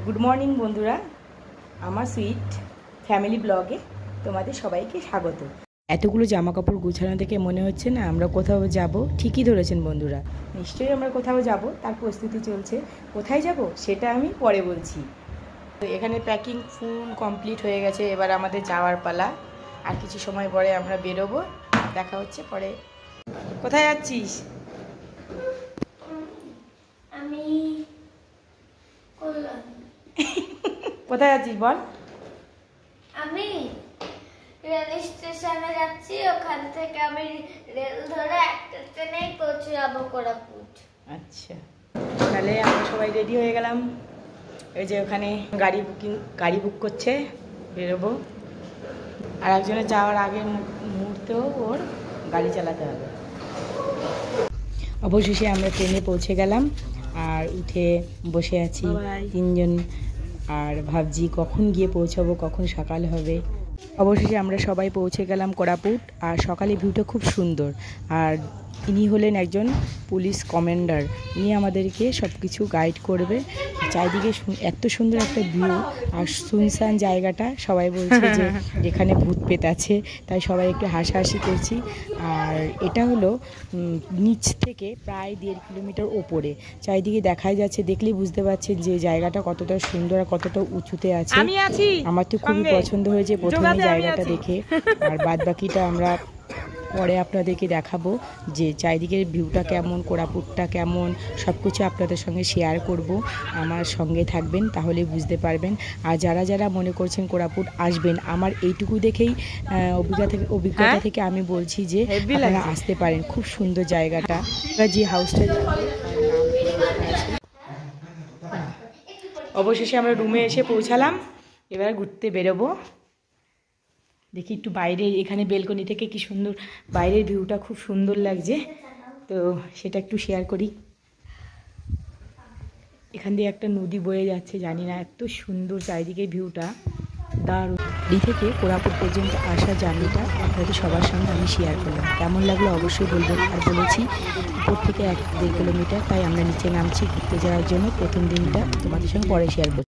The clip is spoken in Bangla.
গুড মর্নিং বন্ধুরা, আমার সুইট ফ্যামিলি ব্লগে তোমাদের সবাইকে স্বাগত। এতগুলো জামা কাপড় গুছানো দেখে মনে হচ্ছে না আমরা কোথাও যাব। ঠিকই ধরেছেন বন্ধুরা, নিশ্চয়ই আমরা কোথাও যাব, তার প্রস্তুতি চলছে। কোথায় যাব সেটা আমি পরে বলছি। তো এখানে প্যাকিং ফুল কমপ্লিট হয়ে গেছে, এবার আমাদের যাওয়ার পালা। আর কিছু সময় পরে আমরা বেরোবো, দেখা হচ্ছে পরে। কোথায় যাচ্ছিস? আমি কোথায় যাচ্ছিস বল? আমি রেল স্টেশনে যাচ্ছি, ওখান থেকে আমি রেল ধরে একটা ট্রেনে পৌঁছে যাবো কোরাপুট। আচ্ছা, তাহলে আমরা সবাই রেডি হয়ে গেলাম। এই যে ওখানে গাড়ি বুক করছে, বেরোবো। আর একজনের যাওয়ার আগের মুহূর্তেও ওর গাড়ি চালাতে হবে। অবশেষে আমরা ট্রেনে পৌঁছে গেলাম আর উঠে বসে আছি তিনজন, আর ভাবছি কখন গিয়ে পৌঁছাবো, কখন সকাল হবে। অবশেষে আমরা সবাই পৌঁছে গেলাম কোরাপুট। আর সকালে ভিউটা খুব সুন্দর। আর ইনি হলেন একজন পুলিশ কমান্ডার, উনি আমাদেরকে সব কিছু গাইড করবে। চারিদিকে এত সুন্দর একটা ভিউ, আর শুনশান জায়গাটা। সবাই বলছে যে এখানে ভূত পেত আছে, তাই সবাই একটু হাসাহাসি করছি। আর এটা হলো নিচ থেকে প্রায় 1.5 কিলোমিটার ওপরে, চারিদিকে দেখাই যাচ্ছে। দেখলেই বুঝতে পারছেন যে জায়গাটা কতটা সুন্দর আর কতটা উঁচুতে আছে। আমার তো খুবই পছন্দ হয়েছে প্রথমে জায়গাটা দেখে। আর বাদ বাকিটা আমরা পরে আপনাদেরকে দেখাবো যে চারিদিকের ভিউটা কেমন, কোরাপুটটা কেমন, সব কিছু আপনাদের সঙ্গে শেয়ার করব। আমার সঙ্গে থাকবেন, তাহলে বুঝতে পারবেন। আর যারা যারা মনে করছেন কোরাপুট আসবেন, আমার এইটুকু দেখেই অভিজ্ঞতা থেকে আমি বলছি যে আপনারা আসতে পারেন। খুব সুন্দর জায়গাটা। যে হাউসটা অবশেষে আমরা রুমে এসে পৌঁছালাম, এবার ঘুরতে বেরোবো। দেখি একটু বাইরে, এখানে বেলকনি থেকে কি সুন্দর বাইরের ভিউটা, খুব সুন্দর লাগছে। তো সেটা একটু শেয়ার করি। এখান দিয়ে একটা নদী বয়ে যাচ্ছে, জানি না, এত সুন্দর চারিদিকে ভিউটা, দারুণ। এই থেকে কোরাপুট পর্যন্ত আসা জার্নিটা আপনাদের সবার সঙ্গে আমি শেয়ার করলাম। কেমন লাগলো অবশ্যই বলবেন। আর বলেছি উপর থেকে 1-1.5 কিলোমিটার, তাই আমরা নিচে নামছি ঘুরতে যাওয়ার জন্য। প্রথম দিনটা তোমাদের সঙ্গে পরে শেয়ার করছি।